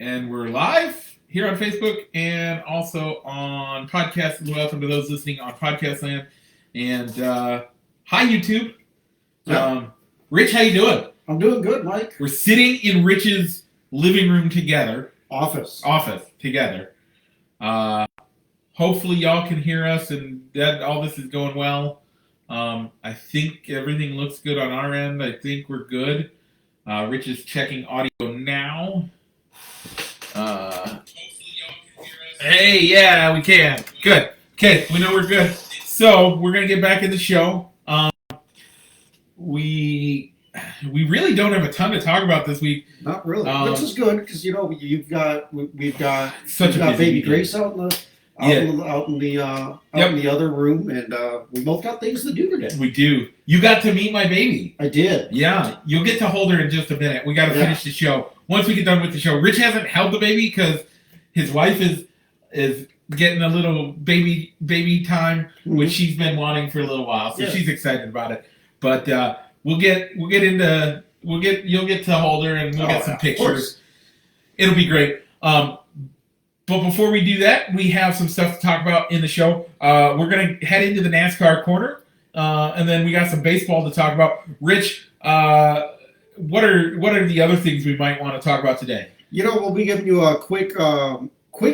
And we're live here on Facebook and also on podcast as well. Welcome to those listening on Podcast Land. And hi, YouTube. Yeah. Rich, how you doing? I'm doing good, Mike. We're sitting in Rich's living room together. Office together. Hopefully y'all can hear us and that all this is going well. I think everything looks good on our end. I think we're good. Rich is checking audio now. Hey, yeah, we can. Good. Okay, we know we're good. So we're gonna get back in the show. We really don't have a ton to talk about this week. Not really, which is good because we've got busy baby Grace out in the other room, and we both got things to do today. We do. You got to meet my baby. I did. Yeah, you'll get to hold her in just a minute. We got to finish the show. Once we get done with the show, Rich hasn't held the baby because his wife is getting a little baby time, which she's been wanting for a little while. So she's excited about it. But you'll get to hold her and we'll get some pictures. It'll be great. But before we do that, we have some stuff to talk about in the show. We're going to head into the NASCAR corner, and then we got some baseball to talk about. Rich, what are the other things we might want to talk about today? We'll be giving you a quick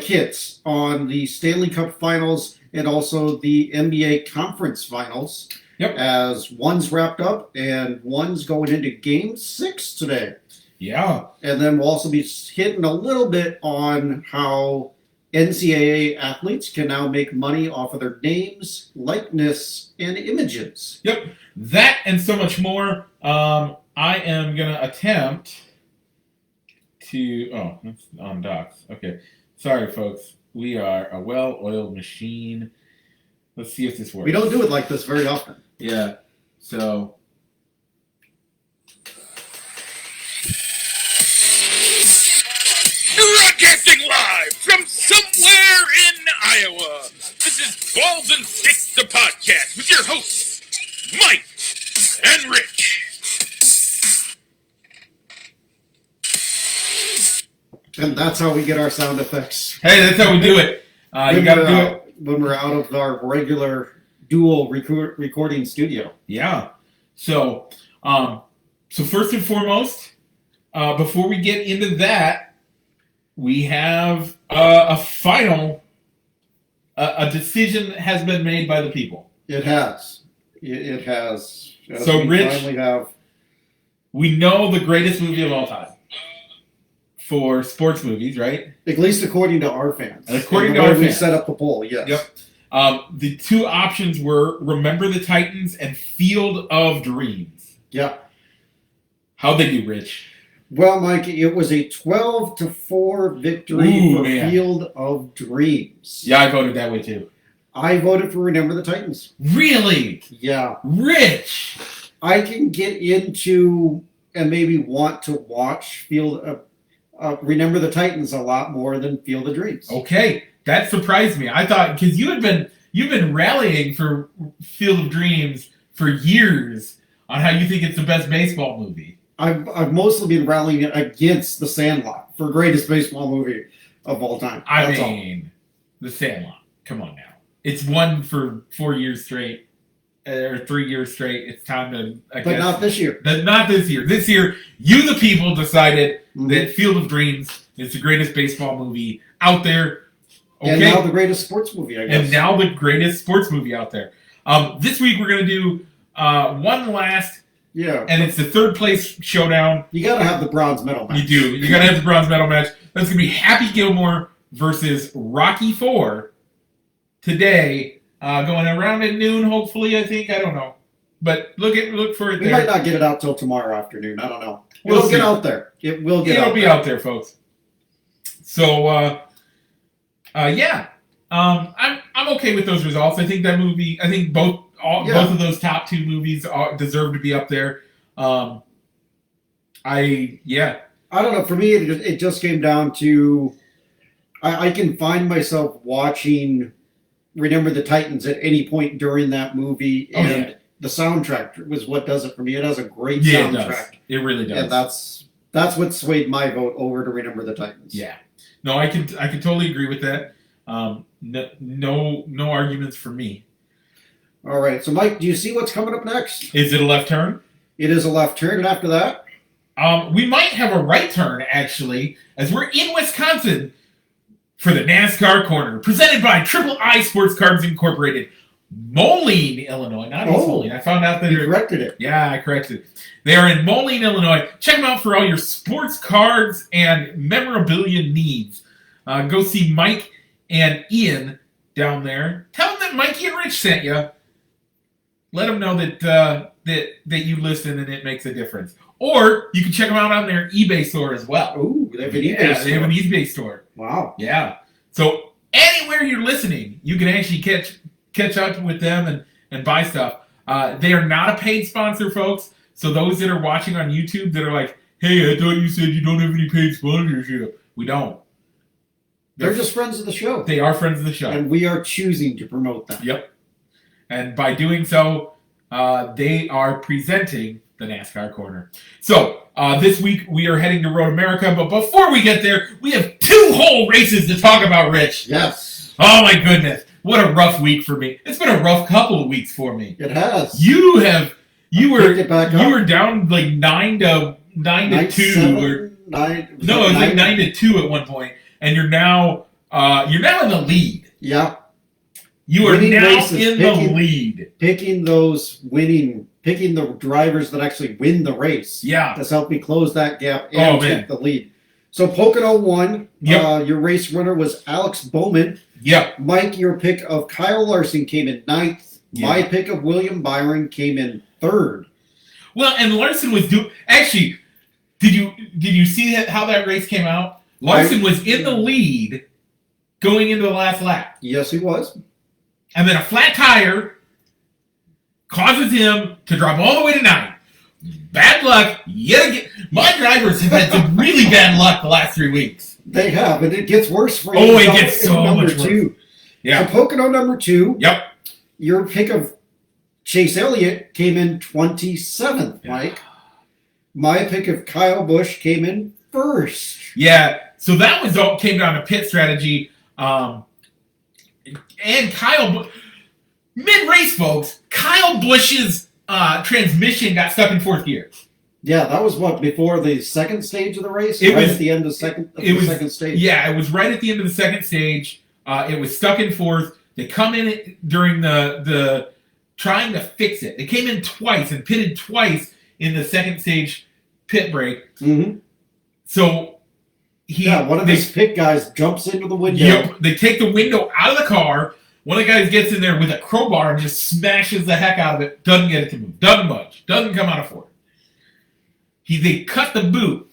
hits on the Stanley Cup Finals and also the NBA Conference Finals. Yep. As one's wrapped up and one's going into Game 6 today. Yeah. And then we'll also be hitting a little bit on how NCAA athletes can now make money off of their names, likeness, and images. Yep. That and so much more. I am going to attempt to... Oh, that's on docs. Okay. Sorry, folks. We are a well-oiled machine. Let's see if this works. We don't do it like this very often. Yeah. So... Broadcasting live from somewhere in Iowa. This is Balls and Sticks, the podcast, with your hosts, Mike and Rich. And that's how we get our sound effects. Hey, that's how we do it. You got to do it when we're out of our regular dual recording studio. Yeah. So first and foremost, before we get into that, we have a final, a decision has been made by the people. It has. It has. So, Rich, we know the greatest movie of all time for sports movies, right? At least according to our fans. According to our fans. We set up the poll, yes. Yep. The two options were Remember the Titans and Field of Dreams. Yeah. How'd they do, Rich? Well, Mike, it was a 12-4 victory for Field of Dreams. Yeah, I voted that way too. I voted for Remember the Titans. Really? Yeah. Rich! I can get into and maybe want to watch Remember the Titans a lot more than Field of Dreams. Okay, that surprised me. I thought, because you've been rallying for Field of Dreams for years on how you think it's the best baseball movie. I've mostly been rallying against The Sandlot for greatest baseball movie of all time. The Sandlot. Come on now. It's won for 4 years straight, or 3 years straight. It's time to... But not this year. Not this year. This year, you the people decided that Field of Dreams is the greatest baseball movie out there. Okay? And now the greatest sports movie, I guess. And now the greatest sports movie out there. This week we're going to do one last... Yeah. And it's the third place showdown. You got to have the bronze medal match. You do. You got to have the bronze medal match. That's going to be Happy Gilmore versus Rocky IV today. Going around at noon, hopefully, I think. I don't know. But look for it there. We might not get it out till tomorrow afternoon. I don't know. It'll get out there. It'll be out there, folks. So, yeah. I'm okay with those results. I think that movie, both of those top two movies deserve to be up there. I don't know. For me, it just came down to I can find myself watching Remember the Titans at any point during that movie, and the soundtrack was what does it for me. It has a great soundtrack. It really does. And That's what swayed my vote over to Remember the Titans. Yeah. No, I can totally agree with that. No arguments for me. All right. So, Mike, do you see what's coming up next? Is it a left turn? It is a left turn, and after that? We might have a right turn, actually, as we're in Wisconsin for the NASCAR Corner, presented by Triple I Sports Cards Incorporated, Moline, Illinois. Not East Moline. I found out that you corrected it. Yeah, I corrected it. They are in Moline, Illinois. Check them out for all your sports cards and memorabilia needs. Go see Mike and Ian down there. Tell them that Mikey and Rich sent you. Let them know that you listen and it makes a difference. Or you can check them out on their eBay store as well. Ooh, they have an eBay store. They have an eBay store. Wow. Yeah. So anywhere you're listening, you can actually catch up with them and buy stuff. They are not a paid sponsor, folks. So those that are watching on YouTube that are like, hey, I thought you said you don't have any paid sponsorship. We don't. They're just friends of the show. They are friends of the show. And we are choosing to promote them. Yep. And by doing so, they are presenting the NASCAR Corner. So, this week we are heading to Road America, but before we get there, we have 2 whole races to talk about, Rich. Yes. Oh my goodness. What a rough week for me. It's been a rough couple of weeks for me. It has. You were down like 9 to 2 No, it was like 9 to 2 at one point, and you're now in the lead. Yeah. You are now in the lead. Picking the drivers that actually win the race. Yeah. Has helped me close that gap and take the lead. So Pocono won. Yep. Your race winner was Alex Bowman. Yep. Mike, your pick of Kyle Larson came in 9th. Yep. My pick of William Byron came in 3rd. Well, and Larson was actually, did you see how that race came out? Larson was in the lead going into the last lap. Yes, he was. And then a flat tire causes him to drop all the way to 9th. Bad luck yet again. My drivers have had some really bad luck the last 3 weeks. They have, and it gets worse for you. Oh, it gets so much worse. 2. Yeah. So Pocono number 2. Yep. Your pick of Chase Elliott came in 27th, Mike. My pick of Kyle Busch came in 1st. Yeah. So that came down to pit strategy. And Kyle, mid-race, folks, Kyle Busch's transmission got stuck in 4th gear. Yeah, that was before the second stage of the race? It was at the end of the second stage. Yeah, it was right at the end of the second stage. It was stuck in 4th. They come in during the trying to fix it. They came in twice and pitted twice in the second stage pit break. Mm-hmm. So one of these pit guys jumps into the window. Yep, they take the window out of the car. One of the guys gets in there with a crowbar and just smashes the heck out of it. Doesn't get it to move. Doesn't budge. Doesn't come out of 4th. They cut the boot,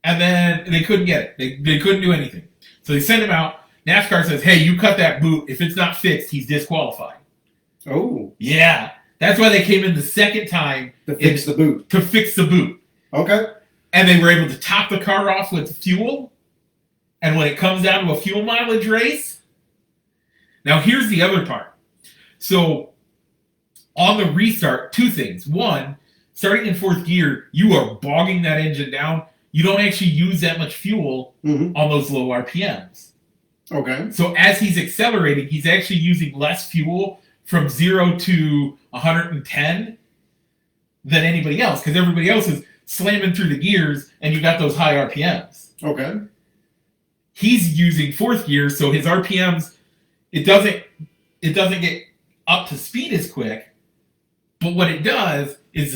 and then they couldn't get it. They couldn't do anything. So they send him out. NASCAR says, hey, you cut that boot. If it's not fixed, he's disqualified. Oh. Yeah. That's why they came in the second time. To fix the boot. To fix the boot. Okay. And they were able to top the car off with fuel. And when it comes down to a fuel mileage race, now here's the other part. So on the restart, 2 things. 1, starting in 4th gear, you are bogging that engine down. You don't actually use that much fuel on those low RPMs. Okay. So as he's accelerating, he's actually using less fuel from 0 to 110 than anybody else, because everybody else is slamming through the gears, and you got those high RPMs. Okay. He's using 4th gear, so his RPMs, it doesn't get up to speed as quick, but what it does is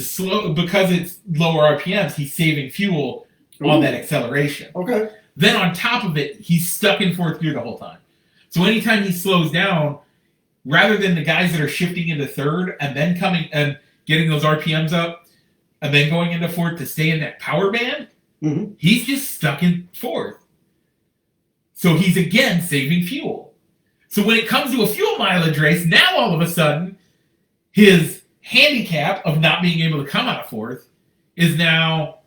because it's lower RPMs, he's saving fuel on that acceleration. Okay. Then on top of it, he's stuck in 4th gear the whole time. So anytime he slows down, rather than the guys that are shifting into 3rd and then coming and getting those RPMs up and then going into 4th to stay in that power band, he's just stuck in 4th. So he's again saving fuel. So when it comes to a fuel mileage race, now all of a sudden, his handicap of not being able to come out of 4th is now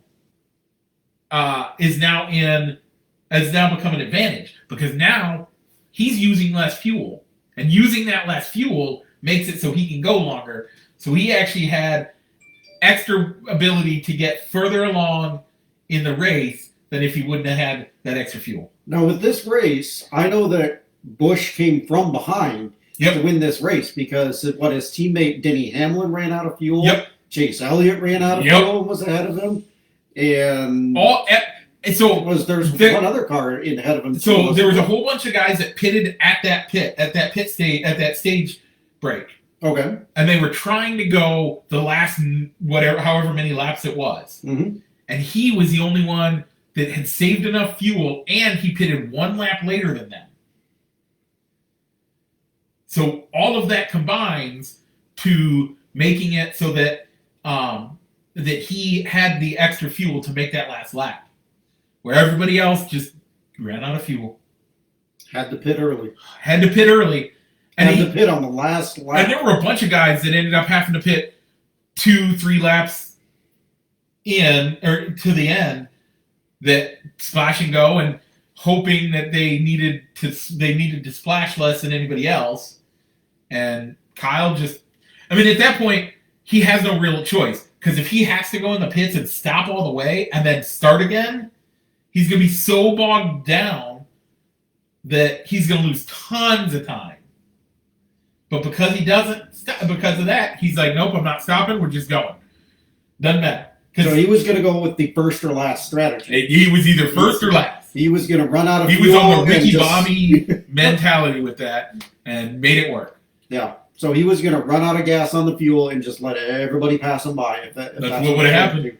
become an advantage, because now he's using less fuel, and using that less fuel makes it so he can go longer. So he actually had extra ability to get further along in the race than if he wouldn't have had that extra fuel. Now, with this race, I know that Busch came from behind to win this race because what his teammate Denny Hamlin ran out of fuel. Yep. Chase Elliott ran out of fuel and was ahead of him. And there's one other car in ahead of him. So there was a whole bunch of guys that pitted at that stage break. Okay. And they were trying to go the last however many laps it was. Mm-hmm. And he was the only one that had saved enough fuel, and he pitted one lap later than them. So all of that combines to making it so that that he had the extra fuel to make that last lap, where everybody else just ran out of fuel. Had to pit early. And had to pit on the last lap. And there were a bunch of guys that ended up having to pit 2-3 laps in or to the end that splash and go and hoping that they needed to splash less than anybody else. And Kyle at that point, he has no real choice. Because if he has to go in the pits and stop all the way and then start again, he's going to be so bogged down that he's going to lose tons of time. But because he doesn't, because of that, he's like, nope, I'm not stopping. We're just going. Doesn't matter. So he was going to go with the first or last strategy. He was either first or last. He was going to run out of fuel. He was on the Ricky Bobby mentality with that and made it work. Yeah. So he was going to run out of gas on the fuel and just let everybody pass him by. If that's what would have happened.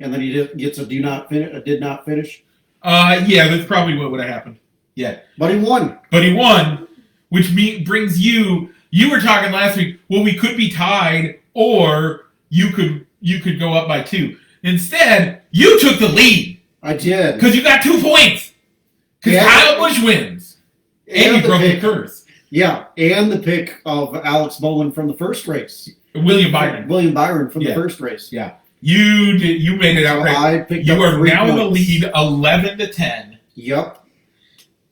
And then he gets a did not finish. Yeah, that's probably what would have happened. Yeah. But he won. Which brings you. You were talking last week. Well, we could be tied, or you could go up by 2. Instead, you took the lead. I did because you got 2 points. Because Kyle Busch wins, and you broke the curse. Yeah, and the pick of Alex Bowman from the first race. William Byron from the first race. Yeah. You made it out right. You are now in the lead 11-10. Yep.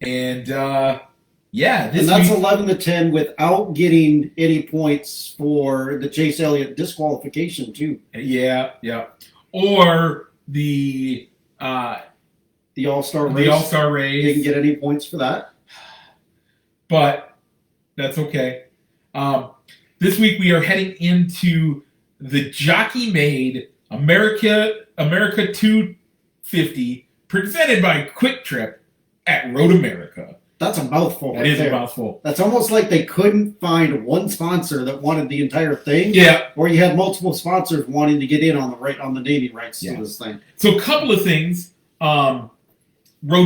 And that's 11-10 without getting any points for the Chase Elliott disqualification too. Yeah. Or the All-Star race. The All-Star race. Didn't get any points for that. But that's okay. This week we are heading into the jockey-made Merica 250 presented by Quick Trip at Road America. That's a mouthful. That is a mouthful. That's almost like they couldn't find one sponsor that wanted the entire thing. Yeah. Or you had multiple sponsors wanting to get in on the naming rights to this thing. So a couple of things. Road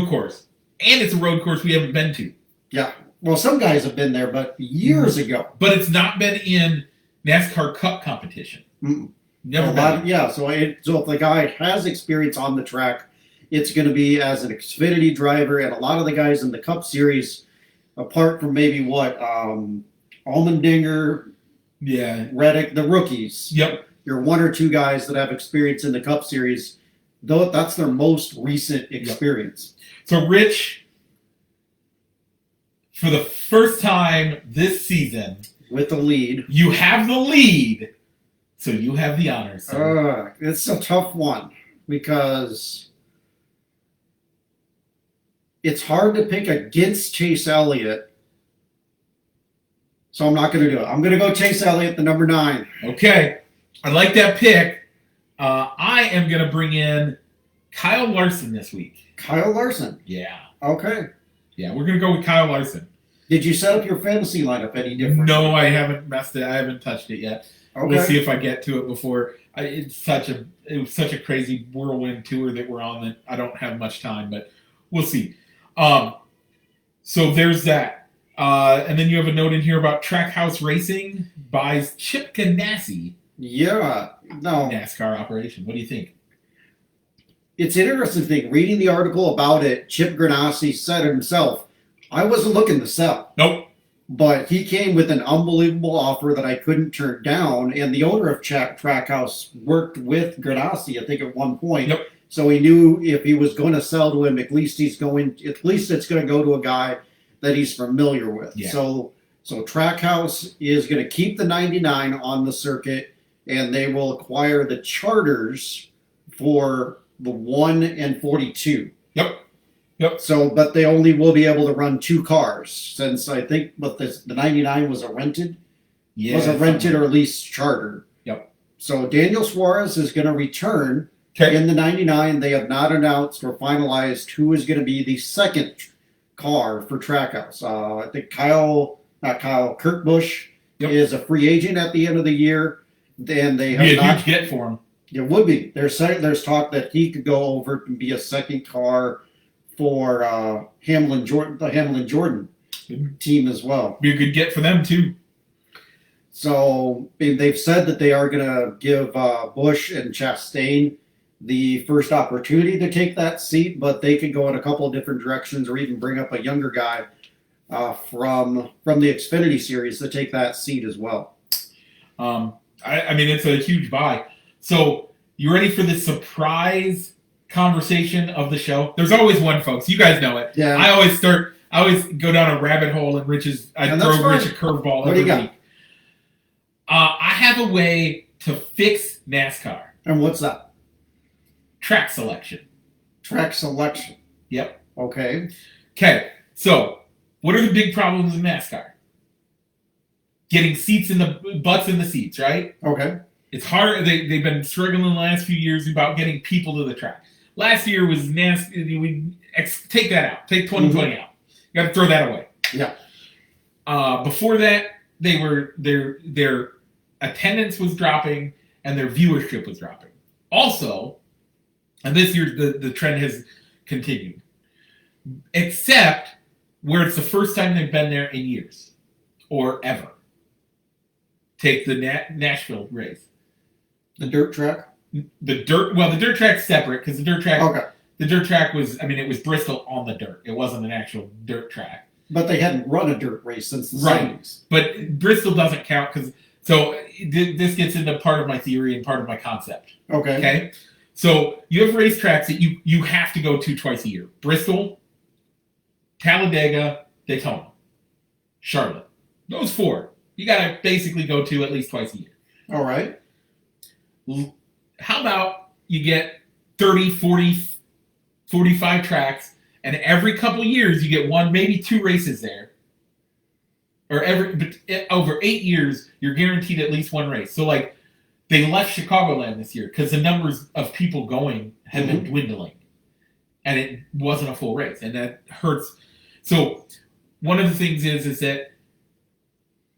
course. And it's a road course we haven't been to. Yeah. Well, some guys have been there, but years ago. But it's not been in NASCAR Cup competition. Mm-mm. Never been. So if the guy has experience on the track, it's going to be as an Xfinity driver, and a lot of the guys in the Cup Series, apart from maybe Allmendinger, Reddick, the rookies. Yep. Your 1 or 2 guys that have experience in the Cup Series, though that's their most recent experience. Yep. So, Rich, for the first time this season, with the lead, you have the lead, so you have the honors. It's a tough one because it's hard to pick against Chase Elliott. So I'm not going to do it. I'm going to go Chase Elliott, the number 9. Okay. I like that pick. I am going to bring in Kyle Larson this week. Kyle Larson? Yeah. Okay. Yeah, we're going to go with Kyle Larson. Did you set up your fantasy lineup any different? No, I haven't messed it. I haven't touched it yet. Okay. We'll see if I get to it before. It was such a crazy whirlwind tour that we're on that I don't have much time, but we'll see. So there's that. And then you have a note in here about Trackhouse Racing buys Chip Ganassi. Yeah. No. NASCAR operation. What do you think? It's an interesting thing. Reading the article about it, Chip Ganassi said himself, I wasn't looking to sell. Nope. But he came with an unbelievable offer that I couldn't turn down. And the owner of Trackhouse worked with Ganassi, I think, at one point. Yep. So he knew if he was going to sell to him, at least it's going to go to a guy that he's familiar with. Yeah. So Trackhouse is going to keep the 99 on the circuit, and they will acquire the charters for the 1 and 42. Yep. So, but they only will be able to run 2 cars since I think the 99 was a rented. Yeah. Was a rented or leased charter. Yep. So Daniel Suarez is going to return in the 99. They have not announced or finalized who is going to be the second car for Trackhouse. I think Kurt Busch is a free agent at the end of the year. Then they have be a huge get for him. It would be. There's talk that he could go over and be a second car for the Hamlin Jordan team as well. Be a good get for them too. So they've said that they are going to give Busch and Chastain the first opportunity to take that seat, but they could go in a couple of different directions or even bring up a younger guy from the Xfinity series to take that seat as well. I mean, it's a huge buy. So you ready for the surprise conversation of the show? There's always one, folks. You guys know it. Yeah. I always go down a rabbit hole and I throw Rich a curveball every week. I have a way to fix NASCAR. And what's that? Track selection. Track selection. Yep. Okay. So what are the big problems in NASCAR? Getting butts in the seats, right? Okay. It's hard. They've been struggling the last few years about getting people to the track. Last year was nasty. We take that out. Take 2020 out. You got to throw that away. Yeah. Before that, their attendance was dropping and their viewership was dropping. Also, and this year the trend has continued, except where it's the first time they've been there in years or ever. Take the Nashville race. The dirt track? The dirt track's separate because the dirt track. Okay. The dirt track was, it was Bristol on the dirt. It wasn't an actual dirt track. But they hadn't run a dirt race since the 70s. But Bristol doesn't count because. So this gets into part of my theory and part of my concept. Okay. So you have racetracks that you have to go to twice a year: Bristol, Talladega, Daytona, Charlotte. Those 4 you got to basically go to at least twice a year. All right. How about you get 30, 40, 45 tracks, and every couple of years you get 1, maybe 2 races there. Or over 8 years, you're guaranteed at least 1 race. So, like, they left Chicagoland this year because the numbers of people going have been dwindling. And it wasn't a full race. And that hurts. So, one of the things is that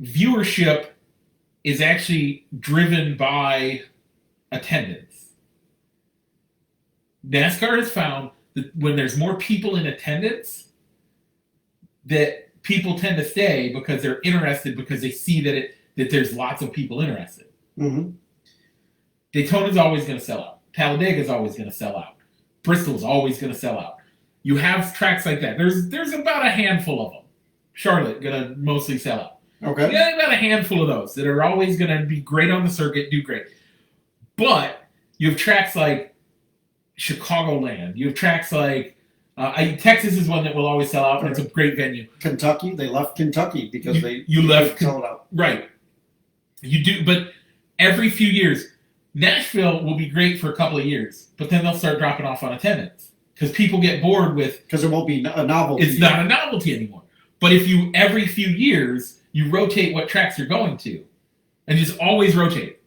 viewership is actually driven by attendance. NASCAR has found that when there's more people in attendance, that people tend to stay because they're interested because they see that there's lots of people interested. Mm-hmm. Daytona's always going to sell out. Talladega's always going to sell out. Bristol's always going to sell out. You have tracks like that. There's about a handful of them. Charlotte going to mostly sell out. Okay. Yeah, about a handful of those that are always going to be great on the circuit, do great. But you have tracks like Chicagoland. You have tracks like Texas is one that will always sell out, and it's a great venue. Kentucky, they left Kentucky because you left sold out. Right. You do, but every few years, Nashville will be great for a couple of years, but then they'll start dropping off on attendance because people get bored with. Because it won't be a novelty. It's not a novelty anymore. But if you every few years you rotate what tracks you're going to, and just always rotate.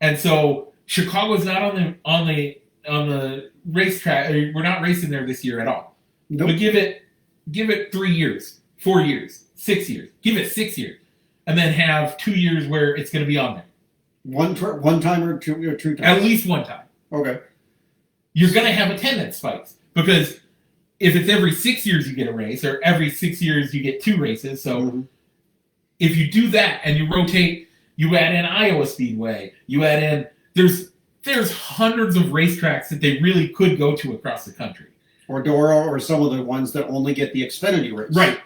And so Chicago's not on the racetrack. We're not racing there this year at all. Nope. But give it 3 years, 4 years, 6 years. Give it 6 years, and then have 2 years where it's going to be on there. One time or two times? At least one time. Okay. You're going to have attendance spikes because if it's every 6 years you get a race, or every 6 years you get 2 races, so if you do that and you rotate, you add in Iowa Speedway, you add in there's hundreds of racetracks that they really could go to across the country. Or Dora, or some of the ones that only get the Xfinity race. Right.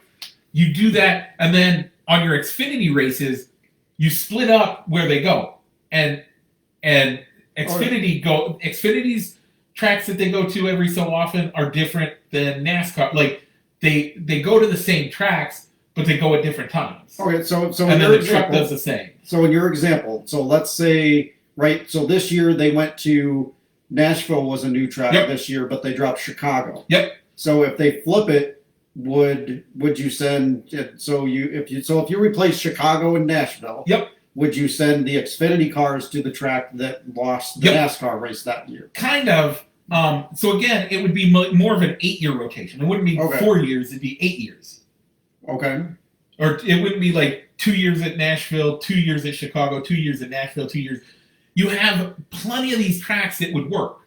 You do that, and then on your Xfinity races, you split up where they go. And Xfinity's tracks that they go to every so often are different than NASCAR. Like they go to the same tracks, but they go at different times. Okay, so and then the truck does the same. So in your example, so let's say, right, so this year they went to Nashville was a new track Yep. this year, but they dropped Chicago. Yep. So if they flip it, would you send if you replace Chicago and Nashville? Yep. Would you send the Xfinity cars to the track that lost the Yep. NASCAR race that year? Kind of. So again, it would be more of an 8-year rotation. It wouldn't be Okay. 4 years. It'd be 8 years. Okay. Or it wouldn't be like 2 years at Nashville, 2 years at Chicago, 2 years at Nashville, 2 years. You have plenty of these tracks that would work.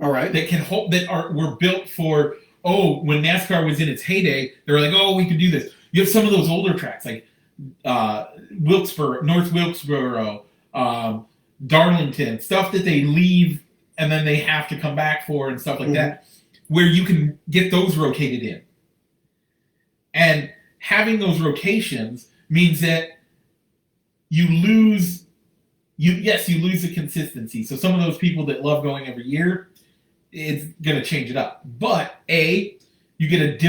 All right. That can hold, were built for, when NASCAR was in its heyday, they were like, we could do this. You have some of those older tracks like Wilkesboro, North Wilkesboro, Darlington, stuff that they leave and then they have to come back for and stuff like that, where you can get those rotated in. And having those rotations means that you lose the consistency. So some of those people that love going every year, it's going to change it up. But you get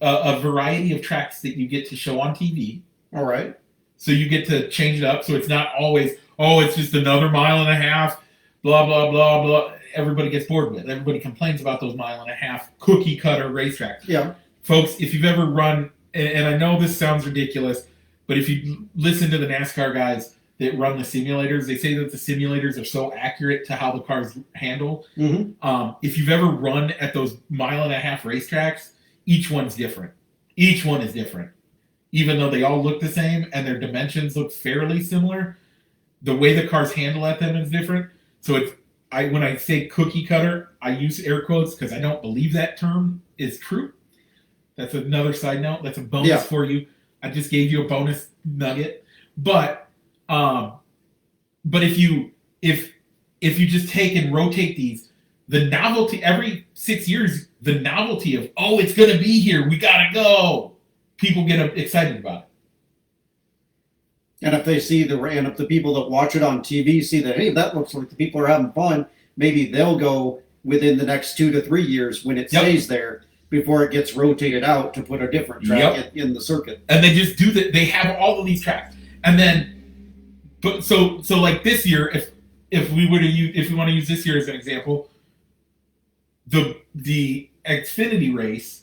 a variety of tracks that you get to show on TV. All right. So you get to change it up. So it's not always, it's just another mile and a half, blah, blah, blah, blah. Everybody gets bored with it. Everybody complains about those mile and a half cookie cutter racetracks. Yeah. Folks, if you've ever run, and I know this sounds ridiculous, but if you listen to the NASCAR guys that run the simulators, they say that the simulators are so accurate to how the cars handle. If you've ever run at those mile and a half racetracks, each one's different. Each one is different. Even though they all look the same and their dimensions look fairly similar, the way the cars handle at them is different. So when I say cookie cutter, I use air quotes because I don't believe that term is true. That's another side note. That's a bonus for you. I just gave you a bonus nugget. But if you just take and rotate these, the novelty every 6 years, the novelty of it's gonna be here, we gotta go. People get excited about it. And if they see if the people that watch it on TV see that, hey, that looks like the people are having fun, maybe they'll go within the next 2 to 3 years when it stays there before it gets rotated out to put a different track in the circuit. And they just do that. They have all of these tracks, and then, but so like this year, if we want to use this year as an example, the Xfinity race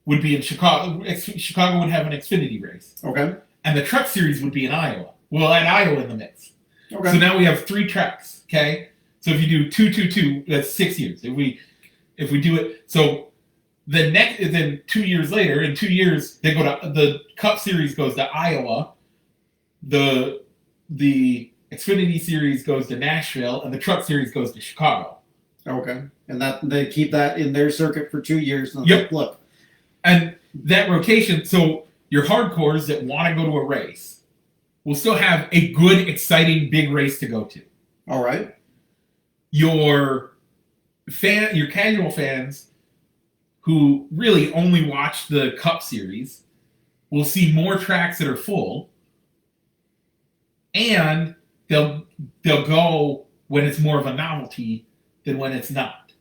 would be in Chicago. Chicago would have an Xfinity race. Okay. And the Truck Series would be in Iowa. We'll add Iowa in the mix. Okay. So now we have 3 tracks. Okay. So if you do 2-2-2, that's 6 years. If we do it, so then 2 years later, in 2 years, they go to the Cup Series goes to Iowa, the Xfinity Series goes to Nashville, and the Truck Series goes to Chicago. Okay. And that they keep that in their circuit for 2 years and they flip. And that rotation, so your hardcores that want to go to a race will still have a good, exciting, big race to go to. All right. Your casual fans who really only watch the Cup Series will see more tracks that are full, and they'll go when it's more of a novelty than when it's not.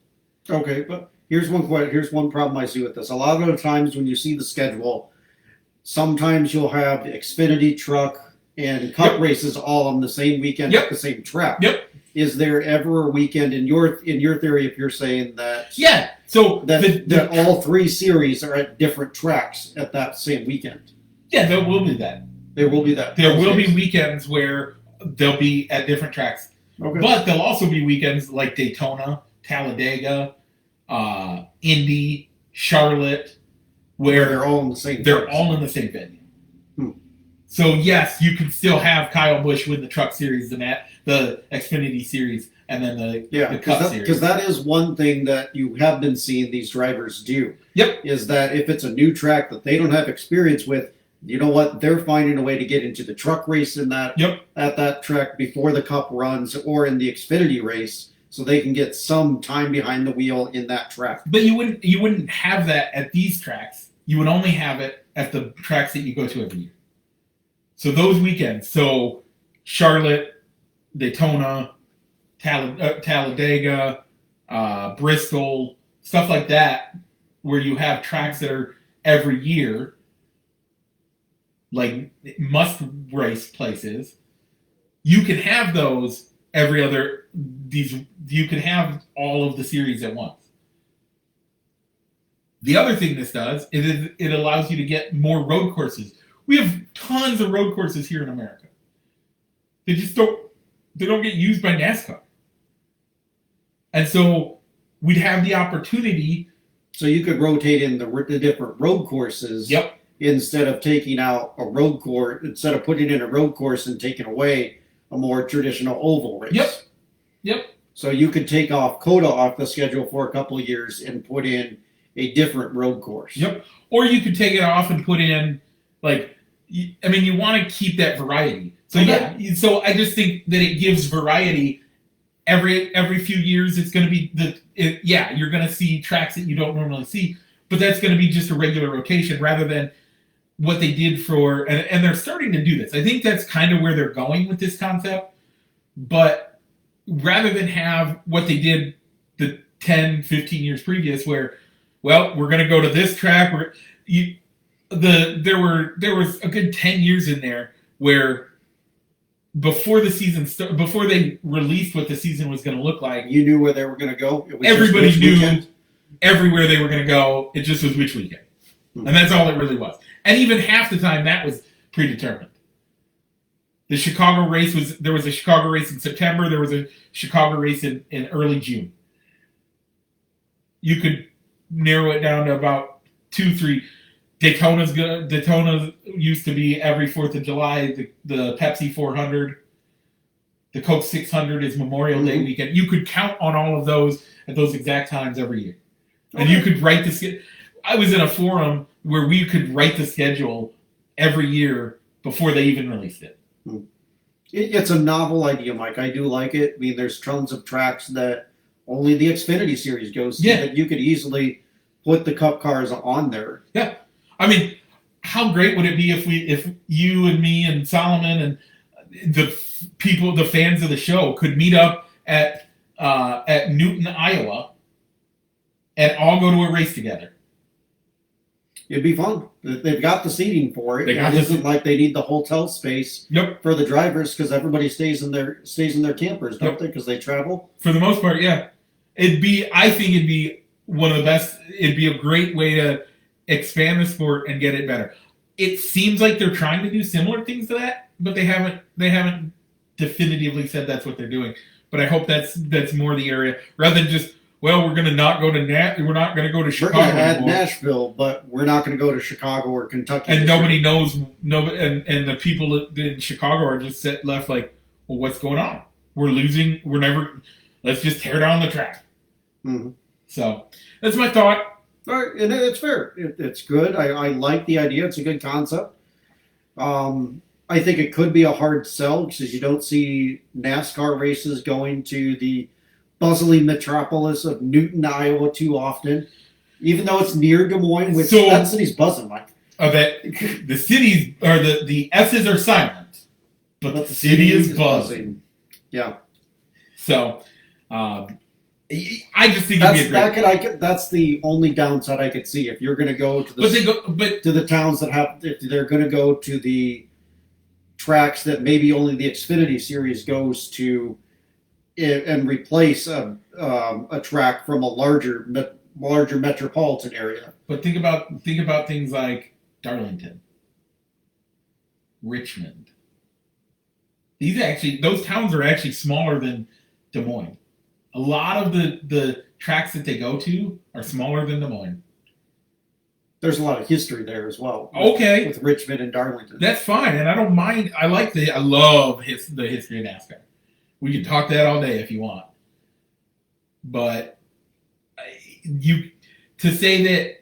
Okay, but here's one problem I see with this. A lot of the times when you see the schedule, sometimes you'll have Xfinity, Truck, and Cup races all on the same weekend at the same track. Yep. Is there ever a weekend in your theory, if you're saying that? Yeah. So that all 3 series are at different tracks at that same weekend. Yeah, there will be that. There will be that. There will be weekends where they'll be at different tracks. Okay. But there'll also be weekends like Daytona, Talladega, Indy, Charlotte, where they're all in the same. They're all in the same venue. So yes, you can still have Kyle Busch win the Truck Series and the Xfinity Series, and then the Cup Series. Because that is one thing that you have been seeing these drivers do. Yep. Is that if it's a new track that they don't have experience with, you know what? They're finding a way to get into the truck race at that track before the Cup runs or in the Xfinity race, so they can get some time behind the wheel in that track. But you wouldn't have that at these tracks. You would only have it at the tracks that you go to every year. So those weekends, so Charlotte, Daytona, Talladega, Bristol, stuff like that, where you have tracks that are every year, like must race places, you can have those every other these. You can have all of the series at once. The other thing this does is it allows you to get more road courses. We have tons of road courses here in America. They just don't get used by NASCAR. And so we'd have the opportunity. So you could rotate in the different road courses. Yep. Instead of taking out a road course, instead of putting in a road course and taking away a more traditional oval race. Yep. So you could take off COTA off the schedule for a couple of years and put in a different road course. Yep. Or you could take it off and put in, you want to keep that variety. So so I just think that it gives variety. Every few years, it's going to be you're going to see tracks that you don't normally see, but that's going to be just a regular rotation rather than what they did and they're starting to do this. I think that's kind of where they're going with this concept, but rather than have what they did the 10, 15 years previous where, well, we're going to go to this track. There was a good 10 years in there where before the season before they released what the season was going to look like, you knew where they were going to go. Everybody knew everywhere they were going to go. It just was which weekend, and that's all it really was. And even half the time, that was predetermined. The Chicago race there was a Chicago race in September. There was a Chicago race in early June. You could narrow it down to about 2, 3. Daytona used to be every 4th of July. The Pepsi 400, the Coke 600 is Memorial Day weekend. You could count on all of those at those exact times every year, and you could write the. I was in a forum where we could write the schedule every year before they even released it. It's a novel idea, Mike. I do like it. I mean, there's tons of tracks that only the Xfinity Series goes to that you could easily put the Cup cars on there. Yeah. I mean, how great would it be if you and me and Solomon and the fans of the show could meet up at Newton, Iowa, and all go to a race together? It'd be fun. They've got the seating for it. It isn't like they need the hotel space for the drivers because everybody stays in their campers, don't they? Because they travel. For the most part, yeah. I think it'd be one of the best. It'd be a great way to expand the sport and get it better. It seems like they're trying to do similar things to that, but they haven't definitively said that's what they're doing. But I hope that's more the area rather than just, well, we're going to not go to we're not going to go to Chicago. We're going to add Nashville, but we're not going to go to Chicago or Kentucky. And nobody knows. And the people in Chicago are just left like, well, what's going on? We're losing. Let's just tear down the track. Mm-hmm. So that's my thought. All right, and it's fair. It's good. I like the idea. It's a good concept. I think it could be a hard sell because you don't see NASCAR races going to the bustling metropolis of Newton, Iowa too often, even though it's near Des Moines, which that city's buzzing, Mike. The cities, or the S's are silent, but the city is buzzing. Yeah. So, I just think it'd be a great. That's the only downside I could see if you're going to go to the towns that have. If they're going to go to the tracks that maybe only the Xfinity Series goes to, and replace a track from a larger metropolitan area. But think about things like Darlington, Richmond. Those towns are actually smaller than Des Moines. A lot of the tracks that they go to are smaller than Des Moines. There's a lot of history there as well. Okay. With Richmond and Darlington. That's fine, and I don't mind. I love the history of NASCAR. We can talk that all day if you want. But to say that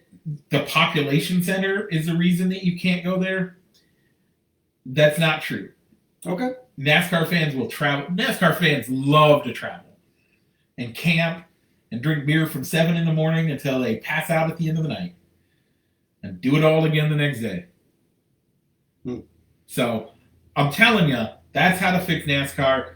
the population center is the reason that you can't go there, that's not true. Okay. NASCAR fans will travel. NASCAR fans love to travel and camp and drink beer from 7 in the morning until they pass out at the end of the night and do it all again the next day. So I'm telling you, that's how to fix NASCAR.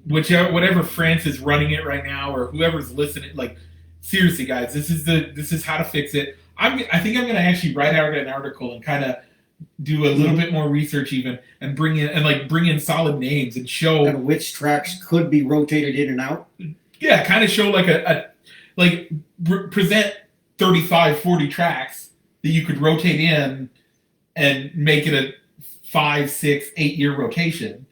Whatever France is running it right now, or whoever's listening, like, seriously, guys, this is how to fix it. I think I'm going to actually write out an article and kind of do a little bit more research even, and bring in solid names and show and which tracks could be rotated in and out. Yeah, kind of show present 35, 40 tracks that you could rotate in and make it a 5, 6, 8 year rotation,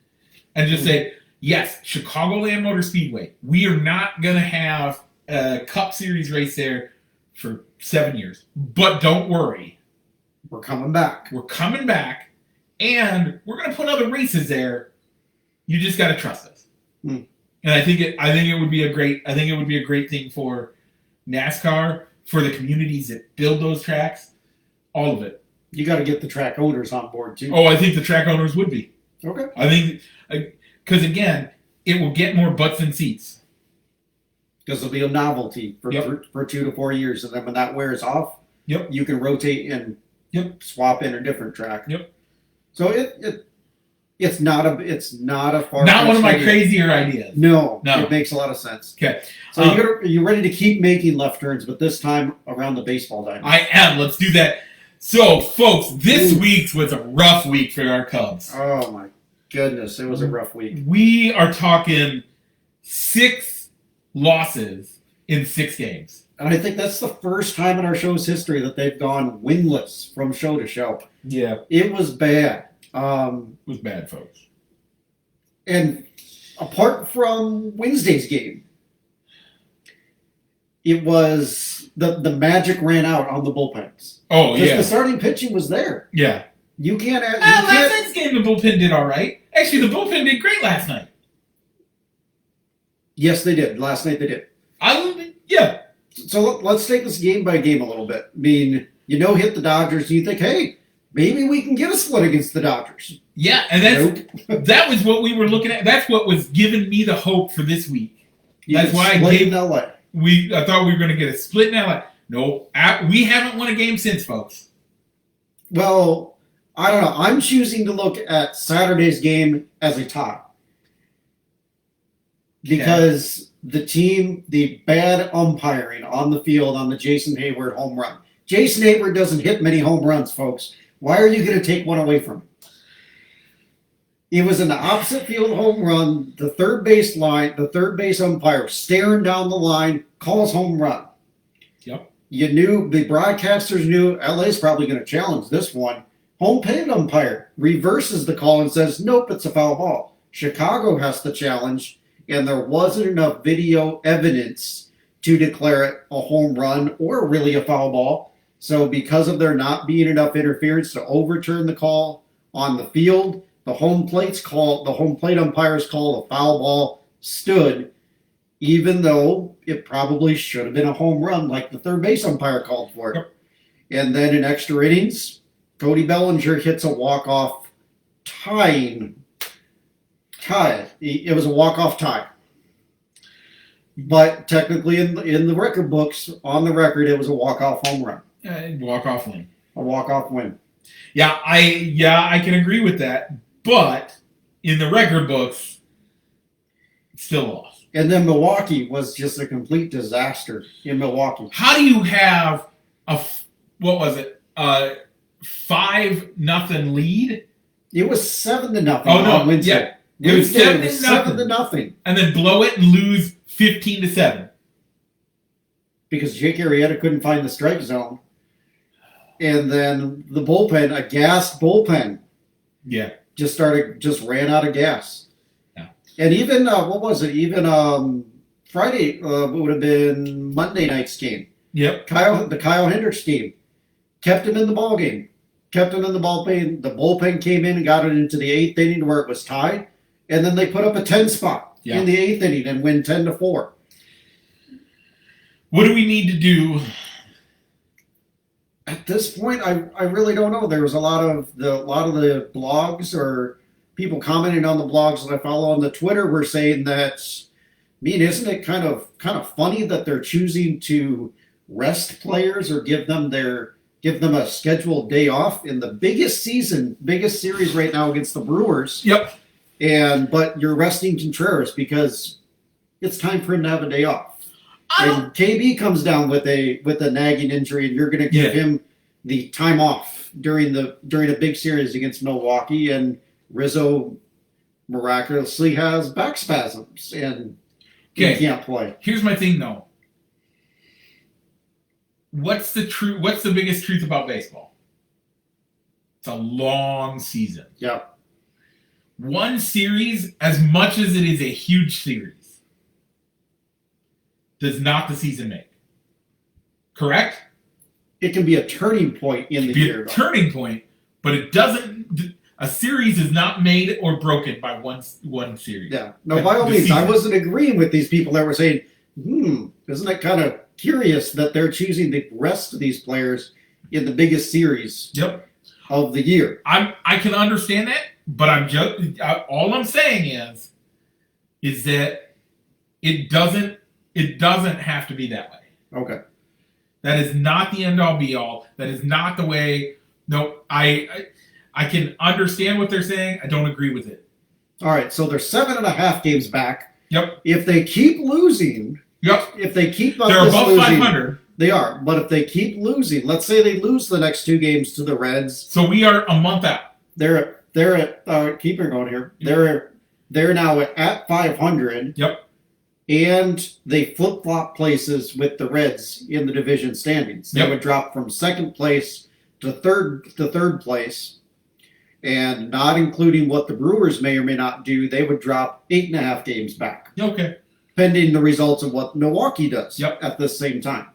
and just say, yes, Chicagoland Motor Speedway, we are not going to have a Cup Series race there for 7 years, but don't worry. We're coming back. We're coming back, and we're going to put other races there. You just got to trust us. And I think it would be a great thing for NASCAR, for the communities that build those tracks, all of it. You got to get the track owners on board too. Oh, I think the track owners would be. Okay. I think because again, it will get more butts and seats. Because it'll be a novelty for 2 to 4 years, and then when that wears off, you can rotate and swap in a different track. So it's not a far. Not one of my crazier ideas. No, it makes a lot of sense. Okay, so you're ready to keep making left turns, but this time around the baseball diamond. I am. Let's do that. So, folks, this week's was a rough week for our Cubs. Oh my goodness, it was a rough week. We are talking 6 losses in 6 games. And I think that's the first time in our show's history that they've gone winless from show to show. Yeah. It was bad. It was bad, folks. And apart from Wednesday's game, it was the magic ran out on the bullpens. Oh, yeah. Because the starting pitching was there. Yeah. You can't... last night's game, the bullpen did all right. Actually, the bullpen did great last night. Yes, they did. Last night they did. Yeah. So let's take this game by game a little bit. I mean, hit the Dodgers, and you think, hey, maybe we can get a split against the Dodgers. Yeah, and that was what we were looking at. That's what was giving me the hope for this week. That's why I gave LA. I thought we were going to get a split in LA. No, we haven't won a game since, folks. Well, I don't know. I'm choosing to look at Saturday's game as a tie. Because the bad umpiring on the field on the Jason Hayward home run. Jason Hayward doesn't hit many home runs, folks. Why are you going to take one away from him? It was an opposite field home run. The third base umpire staring down the line, calls home run. Yep. The broadcasters knew LA's probably going to challenge this one. Home plate umpire reverses the call and says, nope, it's a foul ball. Chicago has to challenge, and there wasn't enough video evidence to declare it a home run or really a foul ball. So because of there not being enough interference to overturn the call on the field, the home plate umpire's call a foul ball stood, even though it probably should have been a home run like the third base umpire called for it. Yep. And then in extra innings, Cody Bellinger hits a walk-off tie. It was a walk-off tie. But technically in the record books, on the record, it was a walk-off home run. Walk-off win. A walk-off win. Yeah, I can agree with that. But in the record books, still lost. And then Milwaukee was just a complete disaster in Milwaukee. How do you have a 5-0 lead? It was 7-0. Oh no! On Wednesday. Yeah, it was 7-0, and then blow it and lose 15-7 because Jake Arrieta couldn't find the strike zone, and then the bullpen, a gassed bullpen, just ran out of gas. Yeah. And even Friday would have been Monday night's game. Yep. The Kyle Hendricks team kept him in the ball game. Kept him in the bullpen. The bullpen came in and got it into the 8th inning where it was tied. And then they put up a 10 spot in the 8th inning and win 10-4. What do we need to do? At this point, I really don't know. There was a lot of the blogs or people commenting on the blogs that I follow on the Twitter were saying that, isn't it kind of funny that they're choosing to rest players or give them a scheduled day off in the biggest series right now against the Brewers. Yep. But you're resting Contreras because it's time for him to have a day off. And KB comes down with a nagging injury, and you're going to give him the time off. during a big series against Milwaukee, and Rizzo miraculously has back spasms and he can't play. Here's my thing, though. What's the biggest truth about baseball? It's a long season. Yeah. One series, as much as it is a huge series, does not the season make. Correct? It can be a turning point in the year. Turning point, but it doesn't. A series is not made or broken by one series. Yeah. No, by all means, I wasn't agreeing with these people that were saying, isn't it kind of curious that they're choosing the rest of these players in the biggest series of the year? I can understand that, but all I'm saying is that it doesn't have to be that way. Okay. That is not the end all be all. That is not the way. No, I can understand what they're saying. I don't agree with it. All right, so they're 7.5 games back. Yep. If they keep losing, if they keep they're above losing, 500. They are, but if they keep losing, let's say they lose the next 2 games to the Reds. So we are a month out. They're at keep her going here. They're now at 500. Yep. And they flip-flop places with the Reds in the division standings. They would drop from second place to third place. And not including what the Brewers may or may not do, they would drop 8.5 games back. Okay. Pending the results of what Milwaukee does at the same time.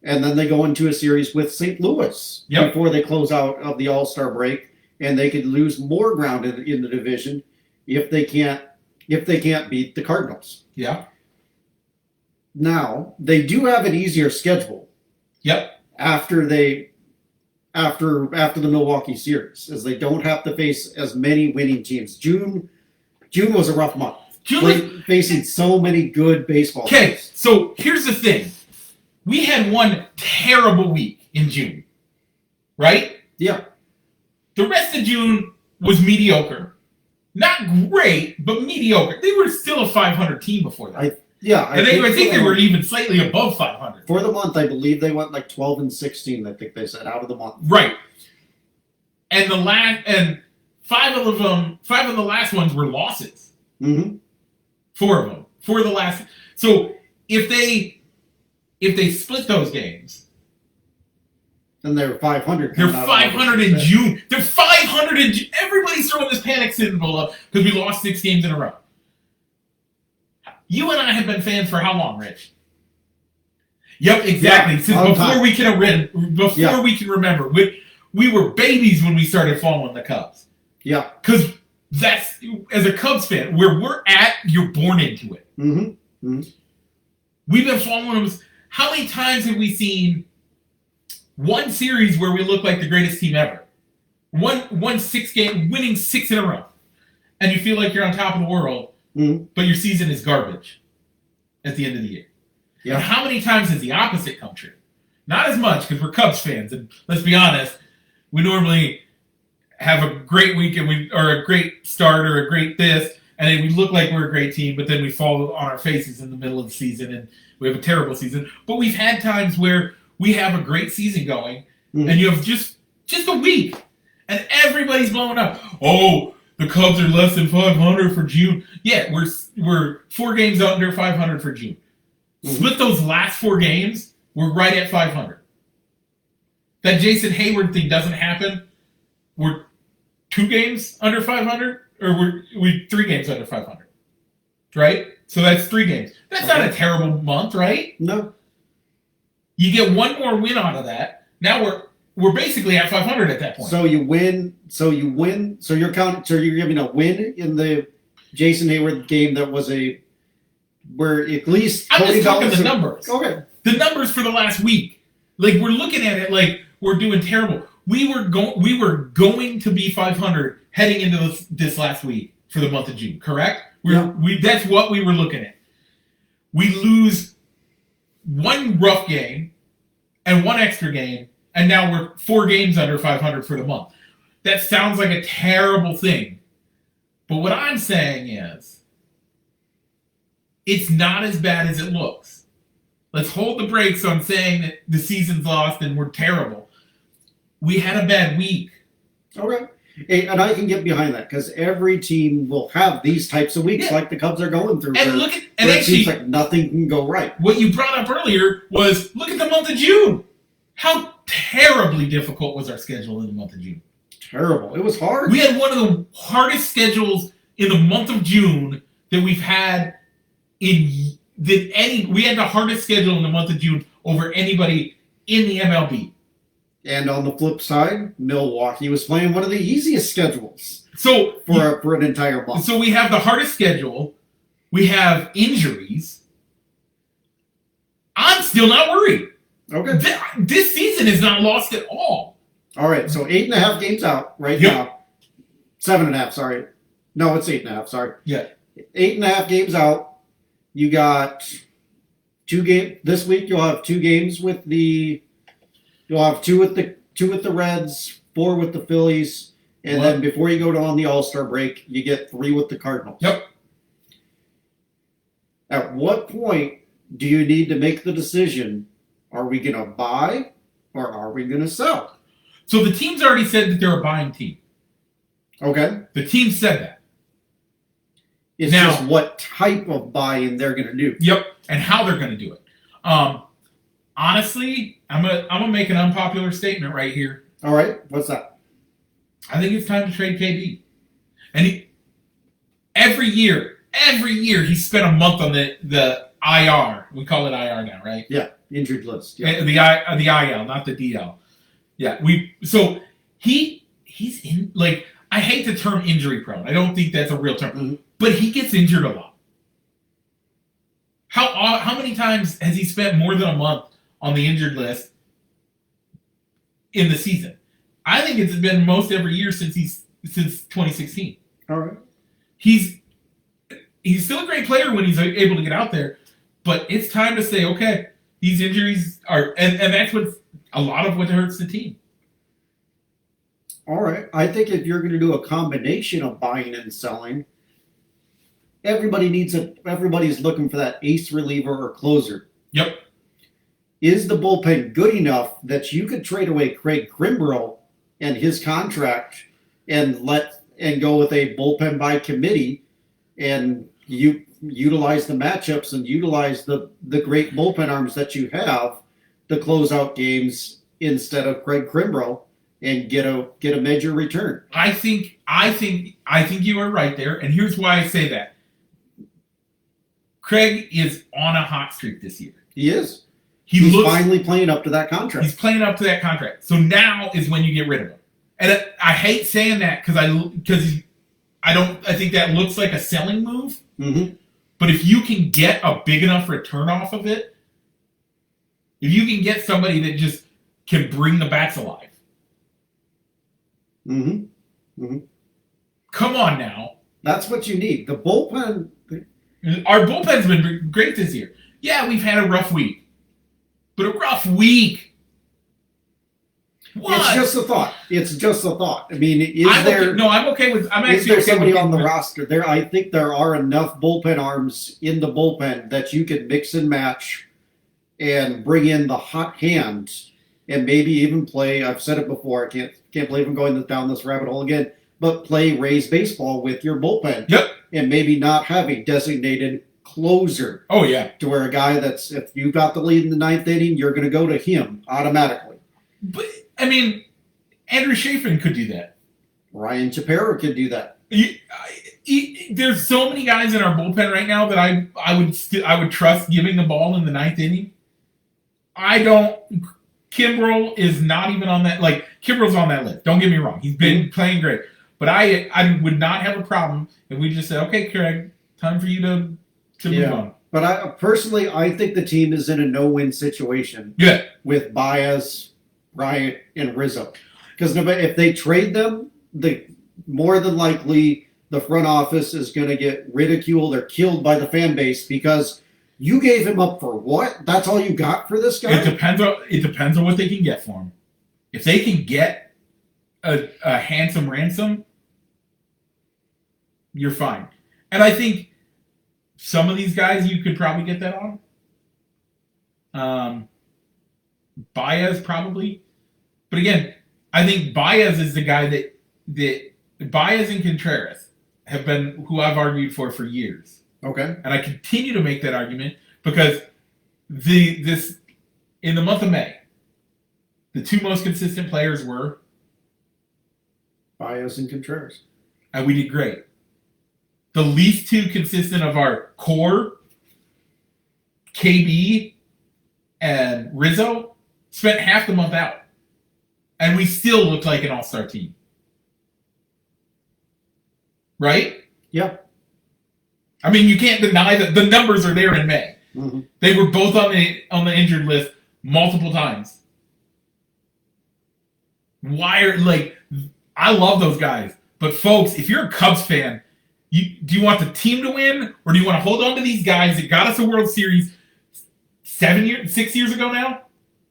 And then they go into a series with St. Louis before they close out of the All-Star break. And they could lose more ground in the division if they can't beat the Cardinals. Yeah. Now, they do have an easier schedule. Yep. After the Milwaukee series, as they don't have to face as many winning teams. June was a rough month. Facing so many good baseball teams. Okay, so here's the thing. We had one terrible week in June, right? Yeah. The rest of June was mediocre. Not great, but mediocre. They were still a 500 team before that. I think they were even slightly above 500. For the month, I believe they went like 12-16, I think they said, out of the month. Right. And five of the last ones were losses. Mm-hmm. 4 of them. 4 of the last. So if they split those games, then they're 500. They're 500 in June. They're 500 in June. Everybody's throwing this panic symbol up because we lost 6 games in a row. You and I have been fans for how long, Rich? Yep, exactly. Since before we can remember. We were babies when we started following the Cubs. Yeah. Because that's, as a Cubs fan, where we're at, you're born into it. Mm-hmm. Mm-hmm. We've been following them. How many times have we seen one series where we look like the greatest team ever? One 6 game, winning 6 in a row. And you feel like you're on top of the world. Mm-hmm. But your season is garbage at the end of the year. Yeah. And how many times has the opposite come true? Not as much, because we're Cubs fans, and let's be honest, we normally have a great week or a great start or a great this, and then we look like we're a great team, but then we fall on our faces in the middle of the season, and we have a terrible season. But we've had times where we have a great season going, and you have just a week, and everybody's blowing up. Oh, the Cubs are less than 500 for June. Yeah, we're 4 games under 500 for June. Split those last 4 games, we're right at 500. That Jason Hayward thing doesn't happen. We're 2 games under 500, or we 3 games under 500, right? So that's 3 games. That's not a terrible month, right? No. You get 1 more win out of that. Now we're basically at 500 at that point. So you win. So you're counting. So you're giving a win in the Jason Hayward game that was where at least I'm just talking the numbers. Okay. The numbers for the last week. Like, we're looking at it like we're doing terrible. We were going to be 500 heading into this last week for the month of June, correct? That's what we were looking at. We lose 1 rough game and 1 extra game, and now we're 4 games under 500 for the month. That sounds like a terrible thing. But what I'm saying is, it's not as bad as it looks. Let's hold the brakes on saying that the season's lost and we're terrible. Mm-hmm. We had a bad week. Okay. And I can get behind that because every team will have these types of weeks like the Cubs are going through. And where, look at where it seems like nothing can go right. What you brought up earlier was look at the month of June. How terribly difficult was our schedule in the month of June? Terrible. It was hard. We had one of the hardest schedules in the month of June that we've had we had the hardest schedule in the month of June over anybody in the MLB. And on the flip side, Milwaukee was playing one of the easiest schedules for an entire month. So we have the hardest schedule. We have injuries. I'm still not worried. Okay. This season is not lost at all. All right. So 8.5 games out right now. 7.5. Sorry. No, it's 8.5. Sorry. Yeah. 8.5 games out. You got 2 games this week. You'll have 2 games with the. You'll have 2 with the Reds, 4 with the Phillies, and then before you go on the All-Star break, you get 3 with the Cardinals. Yep. At what point do you need to make the decision? Are we going to buy or are we going to sell? So the team's already said that they're a buying team. Okay. The team said that. It's just what type of buy-in they're going to do. Yep, and how they're going to do it. Honestly, I'm gonna make an unpopular statement right here. All right, what's that? I think it's time to trade KD. And every year he spent a month on the IR. We call it IR now, right? Yeah, injured list. Yeah. The IL, not the DL. Yeah, he's in, like, I hate the term injury prone. I don't think that's a real term, but he gets injured a lot. How many times has he spent more than a month on the injured list in the season? I think it's been most every year since 2016. All right. He's still a great player when he's able to get out there, but it's time to say, okay, these injuries are, and that's what a lot of what hurts the team. All right. I think if you're going to do a combination of buying and selling, everybody's looking for that ace reliever or closer. Yep. Is the bullpen good enough that you could trade away Craig Kimbrel and his contract and go with a bullpen by committee and you utilize the matchups and utilize the great bullpen arms that you have to close out games instead of Craig Kimbrel and get a major return? I think you are right there, and here's why I say that. Craig is on a hot streak this year. He is. He's finally playing up to that contract. He's playing up to that contract. So now is when you get rid of him. And I hate saying that because I think that looks like a selling move. Mm-hmm. But if you can get a big enough return off of it, if you can get somebody that just can bring the bats alive. Mm-hmm. Mm-hmm. Come on now. That's what you need. The bullpen. Our bullpen's been great this year. Yeah, we've had a rough week. But a rough week. What? It's just a thought. I mean, I'm okay with. I'm actually is there okay somebody with on the roster there? I think there are enough bullpen arms in the bullpen that you could mix and match, and bring in the hot hand, and maybe even play. I've said it before. I can't believe I'm going down this rabbit hole again. But play Rays baseball with your bullpen. Yep. And maybe not have a designated closer. Oh yeah. To where a guy if you got the lead in the 9th inning, you're going to go to him automatically. But I mean, Andrew Chafin could do that. Ryan Chapera could do that. There's so many guys in our bullpen right now that I would trust giving the ball in the 9th inning. Kimbrel is not even on that. Like, Kimbrel's on that list. Don't get me wrong. He's been playing great. But I would not have a problem if we just said, okay, Craig, time for you to move on. But I think the team is in a no-win situation. Yeah. With Baez, Bryant, and Rizzo. Because if they trade them, more than likely the front office is going to get ridiculed or killed by the fan base because you gave him up for what? That's all you got for this guy? It depends on what they can get for him. If they can get a handsome ransom, you're fine. And I think some of these guys you could probably get that on. Baez probably. But again, I think Baez is the guy that Baez and Contreras have been who I've argued for years. Okay. And I continue to make that argument because this in the month of May, the two most consistent players were Baez and Contreras. And we did great. The least two consistent of our core, KB and Rizzo, spent half the month out. And we still looked like an all-star team. Right? Yep. I mean, you can't deny that the numbers are there in May. Mm-hmm. They were both on the injured list multiple times. I love those guys. But folks, if you're a Cubs fan, do you want the team to win, or do you want to hold on to these guys that got us a World Series 6 years ago now?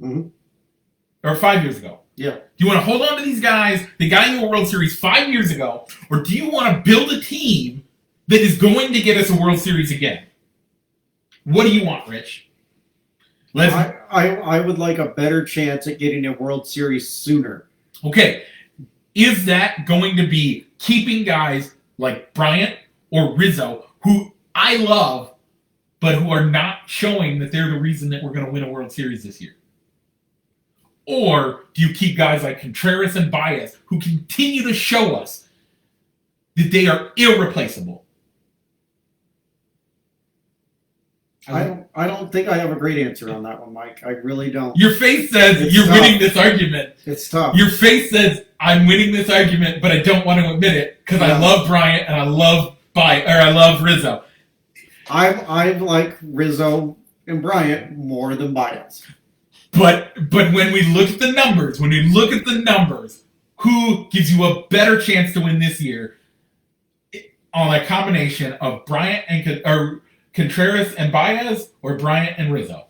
Mm-hmm. Or 5 years ago? Yeah. Do you want to hold on to these guys that got you a World Series 5 years ago, or do you want to build a team that is going to get us a World Series again? What do you want, Rich? I would like a better chance at getting a World Series sooner. Okay. Is that going to be keeping guys like Bryant or Rizzo, who I love, but who are not showing that they're the reason that we're going to win a World Series this year? Or do you keep guys like Contreras and Baez, who continue to show us that they are irreplaceable? I don't think I have a great answer on that one, Mike. I really don't. Your face says you're winning this argument. It's tough. Your face says I'm winning this argument, but I don't want to admit it because I love Bryant and I love Rizzo. I like Rizzo and Bryant more than Baez. But when we look at the numbers, who gives you a better chance to win this year on a combination of Bryant and Contreras and Baez, or Bryant and Rizzo?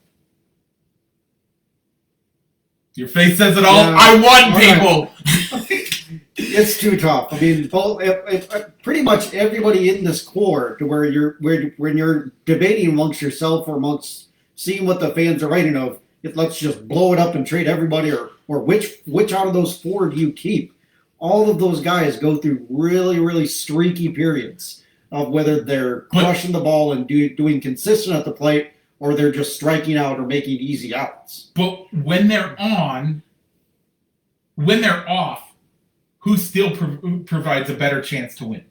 Your face says it all. Yeah, I won, people. Right. It's too tough. I mean, pretty much everybody in this core, to where when you're debating amongst yourself or amongst seeing what the fans are writing of, let's just blow it up and trade everybody, or which out of those four do you keep? All of those guys go through really, really streaky periods of whether they're crushing the ball and doing consistent at the plate, or they're just striking out or making easy outs. But when they're off, who still provides a better chance to win?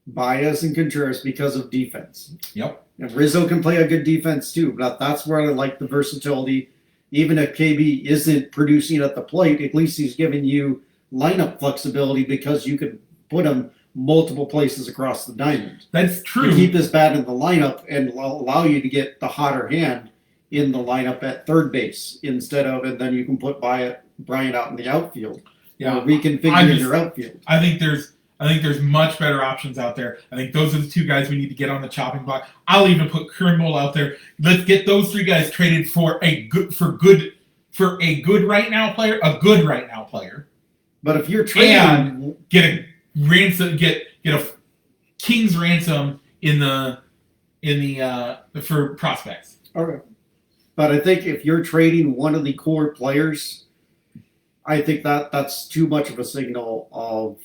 Baez and Contreras, because of defense. Yep. And Rizzo can play a good defense too, but that's where I like the versatility. Even if KB isn't producing at the plate, at least he's giving you lineup flexibility because you could put him multiple places across the diamond. That's true. To keep this bat in the lineup and allow you to get the hotter hand in the lineup at third base instead of, and then you can put Bryant out in the outfield. Yeah, or reconfigure your outfield. I think there's much better options out there. I think those are the two guys we need to get on the chopping block. I'll even put Kernmole out there. Let's get those three guys traded for a good right now player. But if you're trading, and get a ransom, get a king's ransom in the for prospects. Okay. But I think if you're trading one of the core players, I think that's too much of a signal of